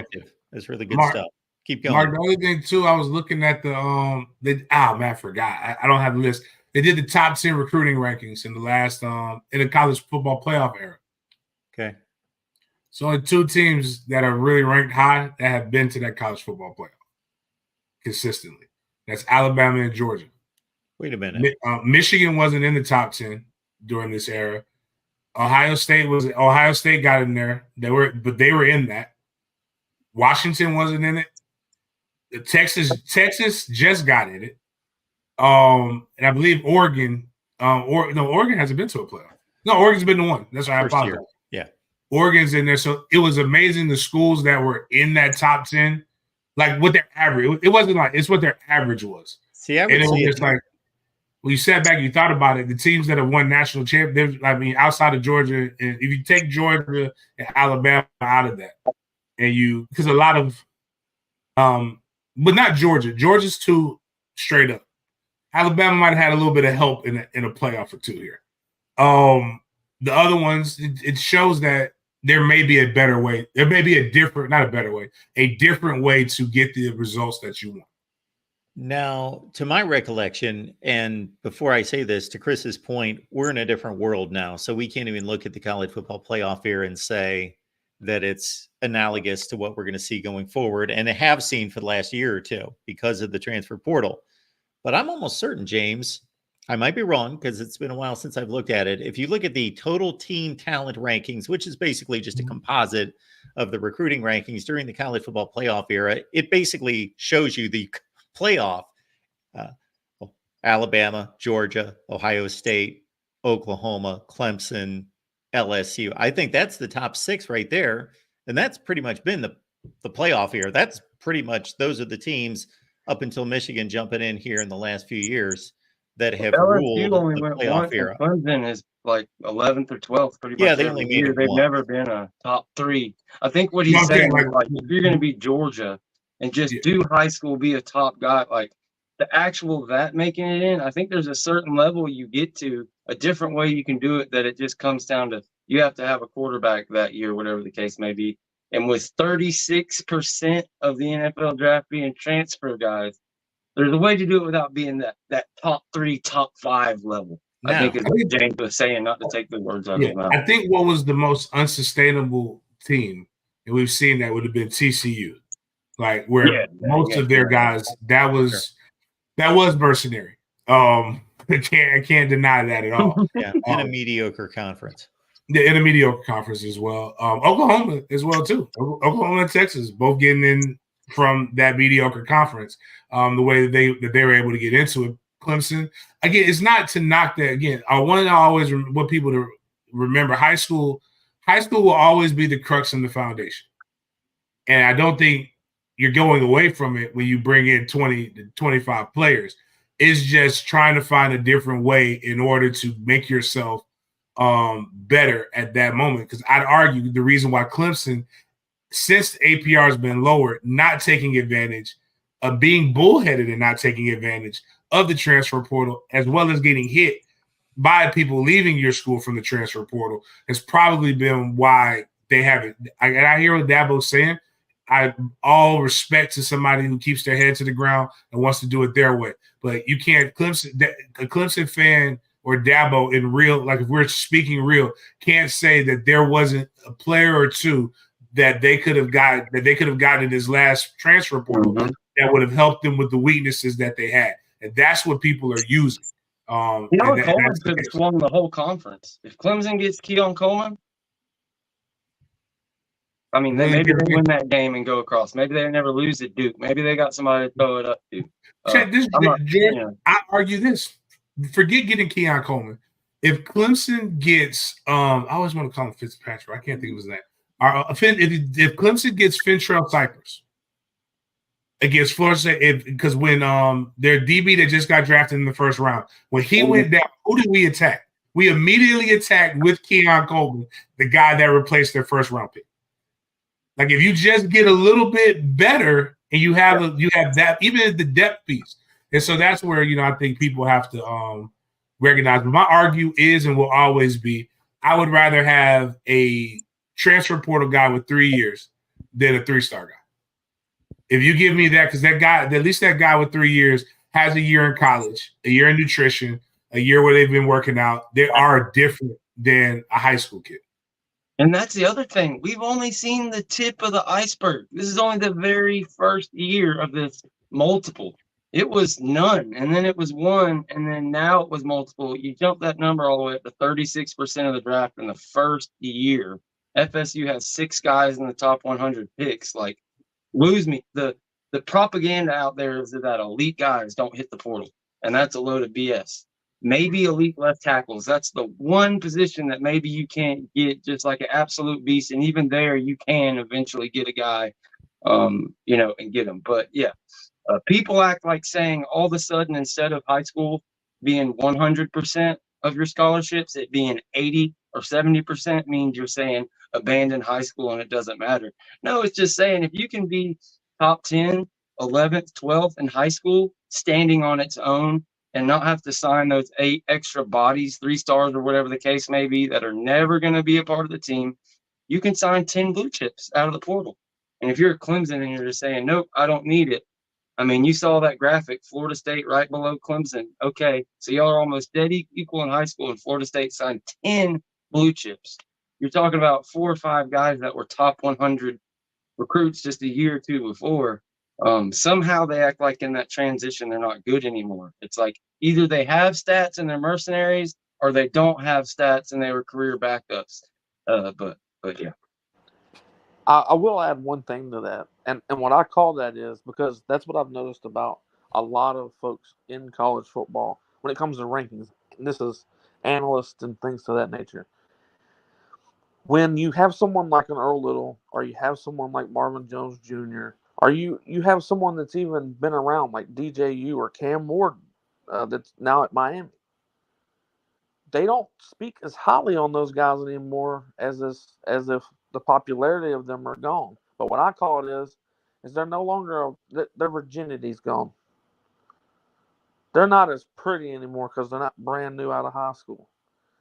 that's really good Mark, stuff. Keep going. Mark, the other thing too, I was looking at I forgot. I don't have the list. They did the top 10 recruiting rankings in the last in the college football playoff era. Okay. So only 2 teams that are really ranked high that have been to that college football playoff consistently. That's Alabama and Georgia. Wait a minute. Michigan wasn't in the top 10 during this era. Ohio State got in there. They were in that. Washington wasn't in it. Texas just got in it. And I believe Oregon, Oregon hasn't been to a playoff. No, Oregon's been to one. That's why I apologize. Yeah. Oregon's in there. So it was amazing the schools that were in that top 10, like what their average. It wasn't like it's what their average was. See, I would and it see was just like when you sat back, you thought about it. The teams that have won national championships, I mean, outside of Georgia, and if you take Georgia and Alabama out of that, and because a lot of, but not Georgia. Georgia's too straight up. Alabama might have had a little bit of help in a playoff or two here. The other ones, it shows that there may be a better way. There may be a different way to get the results that you want. Now, to my recollection, and before I say this, to Chris's point, we're in a different world now. So we can't even look at the college football playoff here and say that it's analogous to what we're going to see going forward, and have seen for the last year or two because of the transfer portal. But I'm almost certain, James, I might be wrong because it's been a while since I've looked at it. If you look at the total team talent rankings, which is basically just a composite of the recruiting rankings during the college football playoff era, it basically shows you the playoff. Alabama, Georgia, Ohio State, Oklahoma, Clemson, LSU. I think that's the top 6 right there. And that's pretty much been the playoff era. That's pretty much, those are the teams up until Michigan jumping in here in the last few years that have ruled only the went playoff once, era. Clemson is like 11th or 12th pretty much. Yeah, they only made it They've once. never been a top 3. I think what he's saying is like if you're going to be Georgia and just do high school, be a top guy, like the actual that making it in, I think there's a certain level you get to, a different way you can do it, that it just comes down to you have to have a quarterback that year, whatever the case may be. And with 36% of the NFL draft being transfer guys, there's a way to do it without being that top 3, top 5 level. Now, I think is what James was saying, not to take the words out of his mouth. I think what was the most unsustainable team, and we've seen that, would have been TCU, like where most of their guys, that was mercenary. I can't deny that at all. Yeah, in a mediocre conference. In a mediocre conference as well. Oklahoma as well too. Oklahoma and Texas both getting in from that mediocre conference. The way that they were able to get into it. Clemson, again, it's not to knock that. Again, I want to always want people to remember high school. High school will always be the crux and the foundation. And I don't think you're going away from it when you bring in 20 to 25 players. It's just trying to find a different way in order to make yourself better at that moment. Because I'd argue the reason why Clemson, since APR has been lowered, not taking advantage of being bullheaded and not taking advantage of the transfer portal, as well as getting hit by people leaving your school from the transfer portal, has probably been why they haven't. And I hear what Dabo's saying. I all respect to somebody who keeps their head to the ground and wants to do it their way. But you can't, a Clemson fan or Dabo in real, like if we're speaking real, can't say that there wasn't a player or two that they could have gotten in this last transfer portal that would have helped them with the weaknesses that they had. And that's what people are using. Coleman could have swung the whole conference. If Clemson gets Keon Coleman, I mean, maybe they win that game and go across. Maybe they never lose to Duke. Maybe they got somebody to throw it up to. I argue this. Forget getting Keon Coleman. If Clemson gets, I always want to call him Fitzpatrick. I can't think of his name. If Clemson gets Fintrell Cypress against Florida State, because when their DB that just got drafted in the first round, when he went down, who did we attack? We immediately attacked with Keon Coleman, the guy that replaced their first round pick. Like if you just get a little bit better and you have that, even the depth piece. And so that's where, I think people have to recognize. But my argue is and will always be, I would rather have a transfer portal guy with 3 years than a 3-star guy. If you give me that, because that guy, at least that guy with 3 years has a year in college, a year in nutrition, a year where they've been working out. They are different than a high school kid. And that's the other thing. We've only seen the tip of the iceberg. This is only the very first year of this multiple. It was none, and then it was 1, and then now it was multiple. You jump that number all the way up to 36% of the draft in the first year. FSU has 6 guys in the top 100 picks. Like, lose me. The the propaganda out there is that elite guys don't hit the portal, and that's a load of BS. Maybe elite left tackles. That's the one position that maybe you can't get just like an absolute beast, and even there you can eventually get a guy, you know, and get him. But yeah, people act like saying all of a sudden instead of high school being 100% of your scholarships, it being 80 or 70% means you're saying abandon high school and it doesn't matter. No, it's just saying if you can be top 10, 11th, 12th in high school, standing on its own and not have to sign those 8 extra bodies, 3 stars or whatever the case may be, that are never going to be a part of the team, you can sign 10 blue chips out of the portal. And if you're at Clemson and you're just saying, nope, I don't need it. I mean, you saw that graphic, Florida State right below Clemson. Okay, so y'all are almost dead equal in high school, and Florida State signed 10 blue chips. You're talking about 4 or 5 guys that were top 100 recruits just a year or two before. Somehow they act like in that transition they're not good anymore. It's like either they have stats and they're mercenaries, or they don't have stats and they were career backups. But yeah. I will add one thing to that, and what I call that is because that's what I've noticed about a lot of folks in college football when it comes to rankings. And this is analysts and things to that nature. When you have someone like an Earl Little, or you have someone like Marvin Jones Jr., or you have someone that's even been around like DJU or Cam Ward that's now at Miami, they don't speak as highly on those guys anymore as if the popularity of them are gone. But what I call it is they're no longer their virginity's gone. They're not as pretty anymore because they're not brand new out of high school.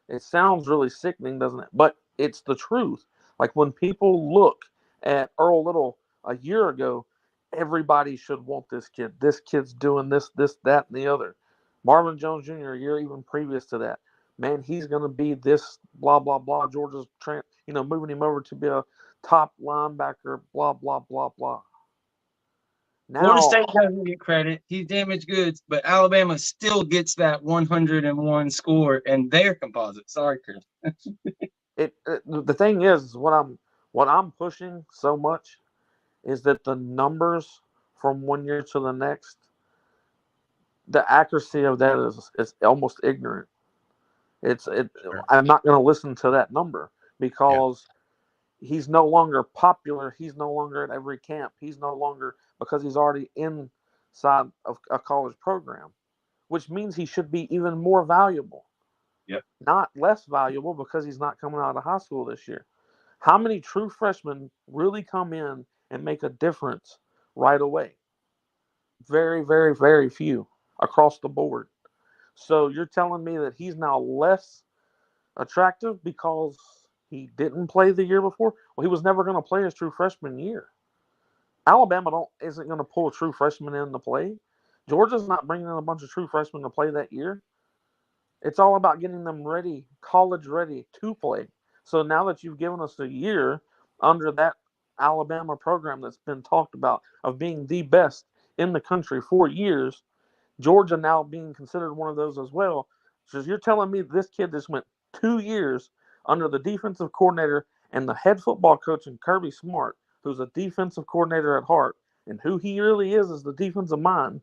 It sounds really sickening, doesn't it? But it's the truth. Like when people look at Earl Little a year ago, everybody should want this kid. This kid's doing this, that, and the other. Marvin Jones Jr. a year even previous to that. Man, he's going to be this blah, blah, blah. Georgia's moving him over to be a top linebacker, blah, blah, blah, blah. Florida Now, State doesn't get credit. He's damaged goods, but Alabama still gets that 101 score in their composite. Sorry, Chris. the thing is what I'm pushing so much is that the numbers from one year to the next, the accuracy of that is almost ignorant. I'm not going to listen to that number because he's no longer popular. He's no longer at every camp. He's no longer because he's already inside of a college program, which means he should be even more valuable. Yep. Not less valuable because he's not coming out of high school this year. How many true freshmen really come in and make a difference right away? Very, very, very few across the board. So you're telling me that he's now less attractive because he didn't play the year before? Well, he was never going to play his true freshman year. Alabama isn't going to pull a true freshman in to play. Georgia's not bringing in a bunch of true freshmen to play that year. It's all about getting them ready, college ready to play. So now that you've given us a year under that Alabama program that's been talked about of being the best in the country for years, Georgia now being considered one of those as well. So you're telling me this kid just went 2 years under the defensive coordinator and the head football coach in Kirby Smart, who's a defensive coordinator at heart, and who he really is the defensive mind.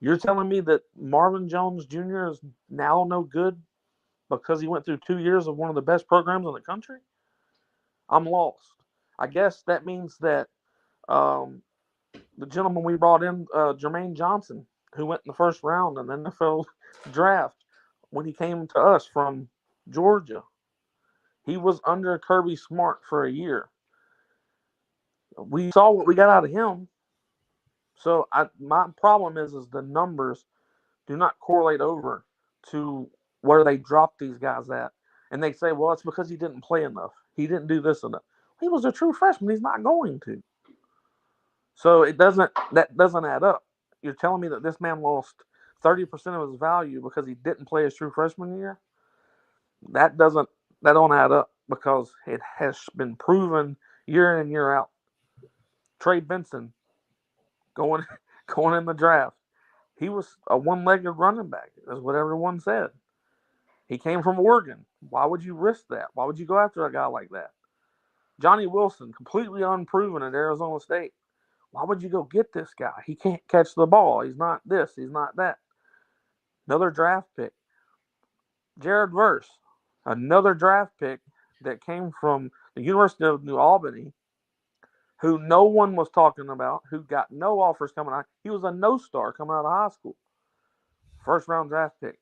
You're telling me that Marvin Jones Jr. is now no good because he went through 2 years of one of the best programs in the country? I'm lost. I guess that means that the gentleman we brought in, Jermaine Johnson, who went in the first round in the NFL draft when he came to us from Georgia, he was under Kirby Smart for a year. We saw what we got out of him. So my problem is the numbers do not correlate over to where they drop these guys at. And they say, well, it's because he didn't play enough. He didn't do this enough. He was a true freshman. He's not going to. So that doesn't add up. You're telling me that this man lost 30% of his value because he didn't play his true freshman year? That don't add up because it has been proven year in and year out. Trey Benson going in the draft. He was a one-legged running back. That's what everyone said. He came from Oregon. Why would you risk that? Why would you go after a guy like that? Johnny Wilson, completely unproven at Arizona State. Why would you go get this guy? He can't catch the ball. He's not this. He's not that. Another draft pick. Jared Verse, another draft pick that came from the University of New Albany, who no one was talking about, who got no offers coming out. He was a no-star coming out of high school. First-round draft pick.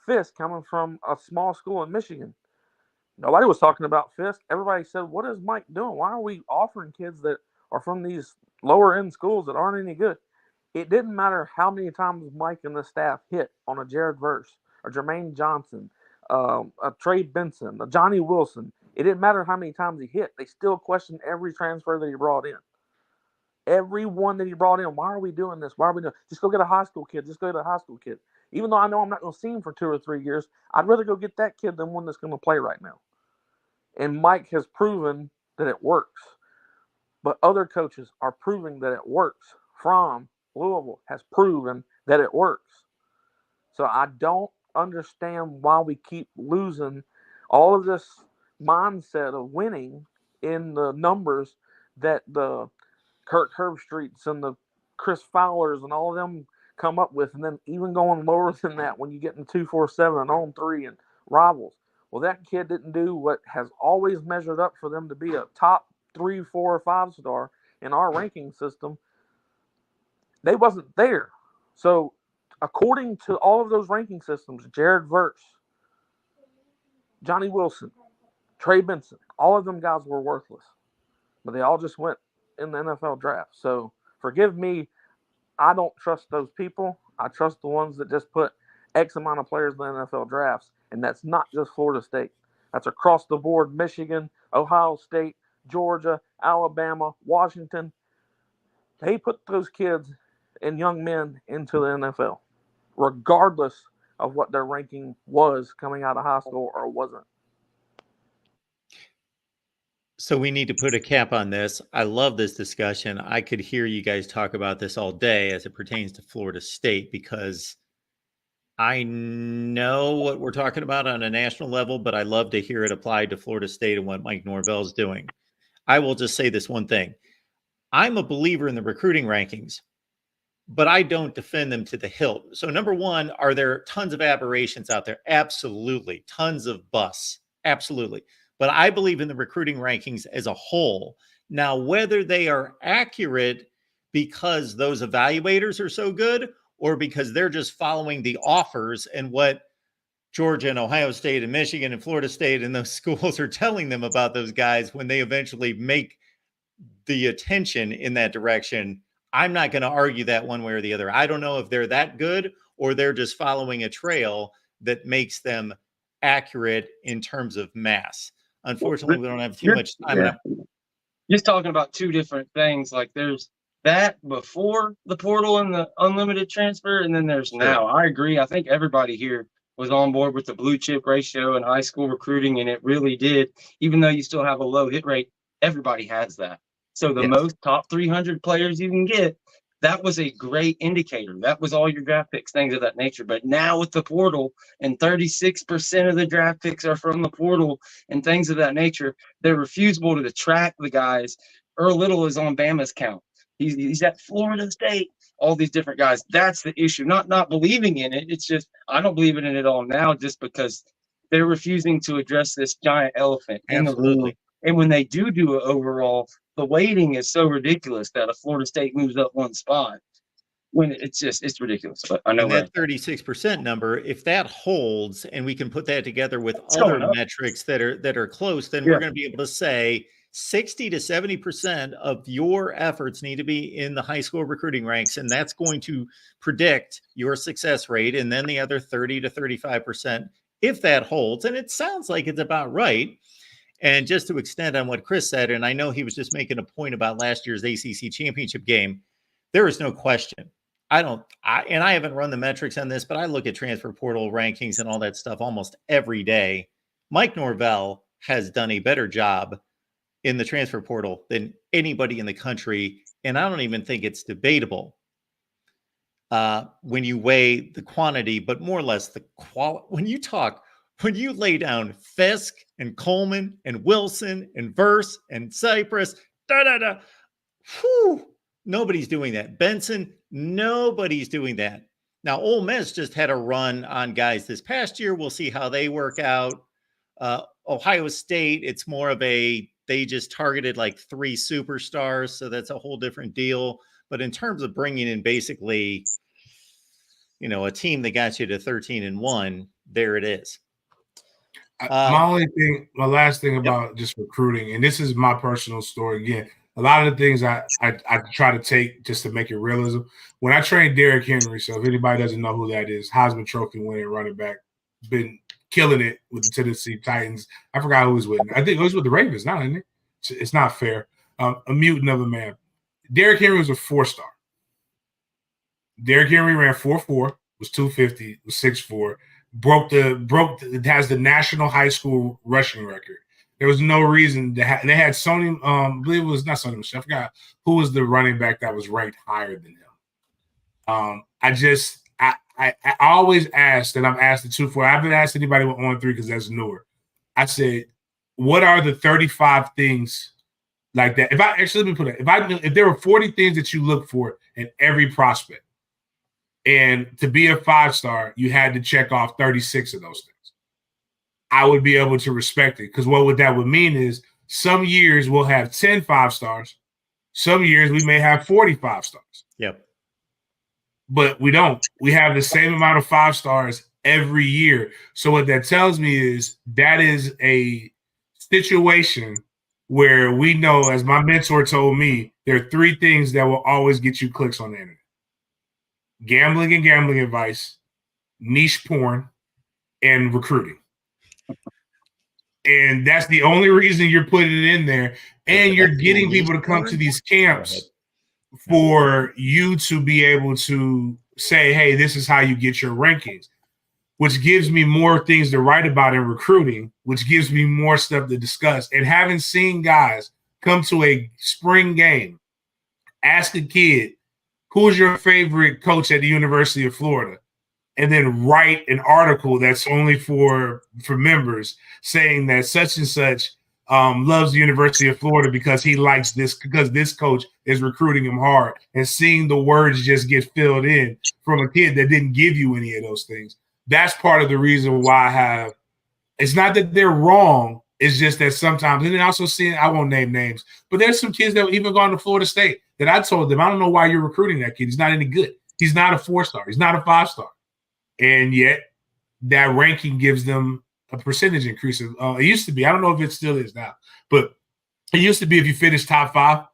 Fisk coming from a small school in Michigan. Nobody was talking about Fisk. Everybody said, what is Mike doing? Why are we offering kids that are from these lower-end schools that aren't any good? It didn't matter how many times Mike and the staff hit on a Jared Verse, a Jermaine Johnson, a Trey Benson, a Johnny Wilson. It didn't matter how many times he hit. They still questioned every transfer that he brought in. Every one that he brought in, why are we doing this? Why are we doing? Just go get a high school kid. Just go get a high school kid. Even though I know I'm not going to see him for 2 or 3 years, I'd rather go get that kid than one that's going to play right now. And Mike has proven that it works. But other coaches are proving that it works. From Louisville has proven that it works. So I don't understand why we keep losing all of this mindset of winning in the numbers that the Kirk Herbstreits and the Chris Fowlers and all of them come up with, and then even going lower than that when you get in 2-4-7 and on 3 and rivals. Well, that kid didn't do what has always measured up for them to be a top 3, 4, or 5 star in our ranking system. They wasn't there. So according to all of those ranking systems, Jared Verse, Johnny Wilson, Trey Benson, all of them guys were worthless. But they all just went in the NFL draft. So forgive me, I don't trust those people. I trust the ones that just put X amount of players in the NFL drafts. And that's not just Florida State. That's across the board: Michigan, Ohio State, Georgia, Alabama, Washington. They put those kids and young men into the NFL, regardless of what their ranking was coming out of high school or wasn't. So we need to put a cap on this. I love this discussion. I could hear you guys talk about this all day as it pertains to Florida State, because I know what we're talking about on a national level, but I love to hear it applied to Florida State and what Mike Norvell's doing. I will just say this one thing. I'm a believer in the recruiting rankings, but I don't defend them to the hilt. So number one, are there tons of aberrations out there? Absolutely. Tons of busts. Absolutely. But I believe in the recruiting rankings as a whole. Now, whether they are accurate because those evaluators are so good, or because they're just following the offers and what Georgia and Ohio State and Michigan and Florida State and those schools are telling them about those guys when they eventually make the attention in that direction, I'm not going to argue that one way or the other. I don't know if they're that good or they're just following a trail that makes them accurate in terms of mass. Unfortunately, we don't have too much time. Yeah. Just talking about two different things. Like there's that before the portal and the unlimited transfer, and then there's now. I agree. I think everybody here was on board with the blue chip ratio in high school recruiting, and it really did. Even though you still have a low hit rate, everybody has that. So the most top 300 players you can get, that was a great indicator. That was all your draft picks, things of that nature. But now with the portal, and 36% of the draft picks are from the portal and things of that nature, they're refusable to track the guys. Earl Little is on Bama's count. He's at Florida State. All these different guys. That's the issue. Not believing in it. It's just I don't believe in it at all now, just because they're refusing to address this giant elephant in the room. And when they do it overall, the weighting is so ridiculous that a Florida State moves up one spot. When it's ridiculous. But I know that 36% number, if that holds, and we can put that together with other metrics that are close, then we're going to be able to say 60 to 70% of your efforts need to be in the high school recruiting ranks, and that's going to predict your success rate. And then the other 30 to 35%, if that holds, and it sounds like it's about right. And just to extend on what Chris said, and I know he was just making a point about last year's ACC championship game, there is no question. I haven't run the metrics on this, but I look at transfer portal rankings and all that stuff almost every day. Mike Norvell has done a better job in the transfer portal than anybody in the country. And I don't even think it's debatable when you weigh the quantity, but more or less the quality. When you lay down Fisk and Coleman and Wilson and Verse and Cypress, whew, Nobody's doing that. Benson, nobody's doing that. Now, Ole Miss just had a run on guys this past year. We'll see how they work out. Ohio State, it's more of they just targeted like 3 superstars, so that's a whole different deal. But in terms of bringing in basically, a team that got you to 13-1, there it is. My last thing about just recruiting, and this is my personal story again. A lot of the things I try to take just to make it realism. When I trained Derrick Henry, so if anybody doesn't know who that is, Heisman Trophy winning running back, been killing it with the Tennessee Titans. I forgot who was with him. I think it was with the Ravens, not isn't it? It's not fair. A mutant of a man. Derrick Henry was a 4-star. Derrick Henry ran 4.4, was 250, was 6'4". It has the national high school rushing record. There was no reason to they had Sony, I believe it was not Sony Michel. I forgot who was the running back that was ranked higher than him. I always asked, and I've asked the 2-4. I haven't asked anybody with on 3 because that's newer. I said, what are the 35 things like that? Let me put it. If there were 40 things that you look for in every prospect, and to be a 5-star, you had to check off 36 of those things, I would be able to respect it. Because what that would mean is some years we'll have 10 5-stars. Some years we may have 45 stars. Yep. But we don't. We have the same amount of 5-stars every year. So what that tells me is that is a situation where we know, as my mentor told me, there are 3 things that will always get you clicks on the internet. Gambling and gambling advice, niche porn, and recruiting. And that's the only reason you're putting it in there. And you're getting people to come to these camps for you to be able to say, hey, this is how you get your rankings, which gives me more things to write about in recruiting, which gives me more stuff to discuss. And having seen guys come to a spring game, ask a kid, who's your favorite coach at the University of Florida? And then write an article that's only for members saying that such and such loves the University of Florida because he likes this, because this coach is recruiting him hard, and seeing the words just get filled in from a kid that didn't give you any of those things. That's part of the reason why it's not that they're wrong. It's just that sometimes, and then also seeing, I won't name names, but there's some kids that even gone to Florida State that I told them, I don't know why you're recruiting that kid. He's not any good. He's not a 4-star. He's not a 5-star. And yet that ranking gives them a percentage increase. It used to be, I don't know if it still is now, but it used to be if you finish top 5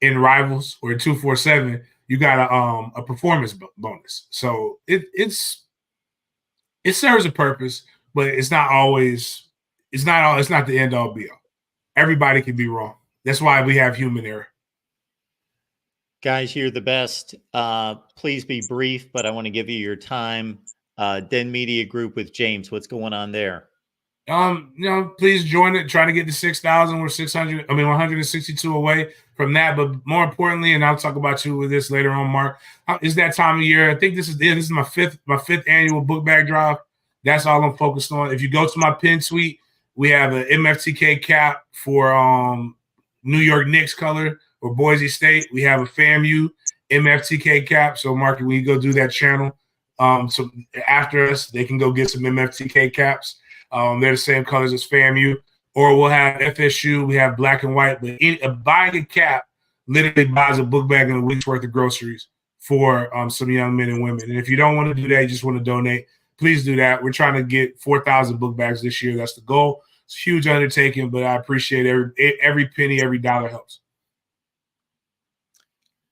in Rivals or in 247, you got a performance bonus. So it serves a purpose, but it's not the end all be all. Everybody can be wrong. That's why we have human error. Guys, you're the best. Please be brief, but I want to give you your time. Den Media Group with James, what's going on there? Please join it. Try to get to 6,000. We're 162 away from that. But more importantly, and I'll talk about you with this later on, Mark, is that time of year. I think this is my fifth annual book bag drive. That's all I'm focused on. If you go to my pin tweet, we have an MFTK cap for New York Knicks color or Boise State. We have a FAMU MFTK cap. So, Mark, when you go do that channel, so after us, they can go get some MFTK caps. They're the same colors as FAMU. Or we'll have FSU. We have black and white. But buying a cap literally buys a book bag and a week's worth of groceries for some young men and women. And if you don't want to do that, you just want to donate, please do that. We're trying to get 4,000 book bags this year. That's the goal. It's a huge undertaking, but I appreciate every penny, every dollar helps.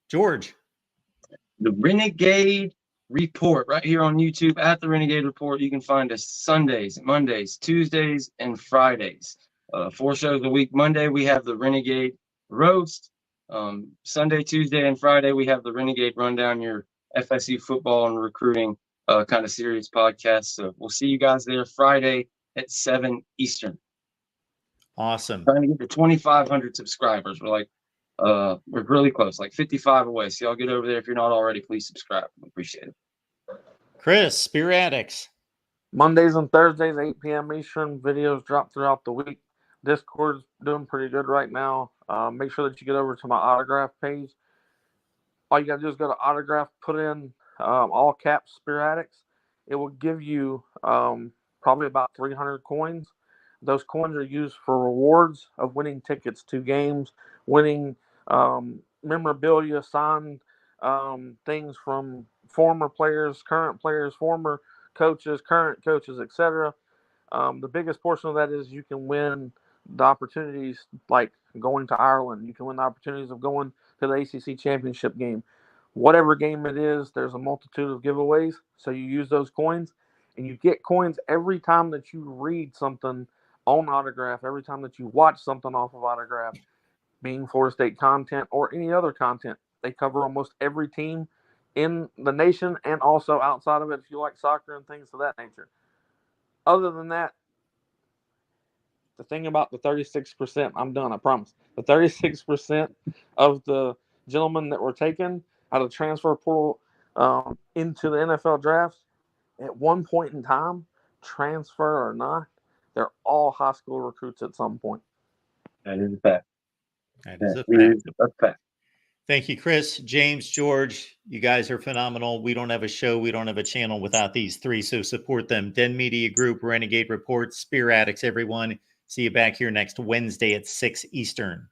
George. The Renegade Report right here on YouTube at the Renegade Report. You can find us Sundays, Mondays, Tuesdays, and Fridays. 4 shows a week. Monday, we have the Renegade Roast. Sunday, Tuesday, and Friday, we have the Renegade Rundown, your FSU football and recruiting kind of serious podcast. So we'll see you guys there Friday at 7 Eastern. Awesome. Trying to get to 2,500 subscribers. We're really close, like 55 away. So y'all get over there. If you're not already, please subscribe. We appreciate it. Chris, Spear Addicts. Mondays and Thursdays, 8 p.m. Eastern. Videos drop throughout the week. Discord's doing pretty good right now. Make sure that you get over to my autograph page. all you got to do is go to Autograph, put in all caps Spear Addicts. It will give you probably about 300 coins. Those coins are used for rewards of winning tickets to games, winning memorabilia, signed things from former players, current players, former coaches, current coaches, etc. The biggest portion of that is you can win the opportunities like going to Ireland. You can win the opportunities of going to the ACC championship game. Whatever game it is, there's a multitude of giveaways. So you use those coins, and you get coins every time that you read something on Autograph, every time that you watch something off of Autograph, being Florida State content or any other content. They cover almost every team in the nation and also outside of it if you like soccer and things of that nature. Other than that, the thing about the 36%, I'm done, I promise. The 36% of the gentlemen that were taken out of the transfer portal into the NFL draft, at one point in time, transfer or not, they're all high school recruits at some point. That is a fact. That is a That fact. is a fact. Thank you, Chris, James, George. You guys are phenomenal. We don't have a show, we don't have a channel without these three, so support them. Den Media Group, Renegade Reports, Spear Addicts, everyone. See you back here next Wednesday at 6 Eastern.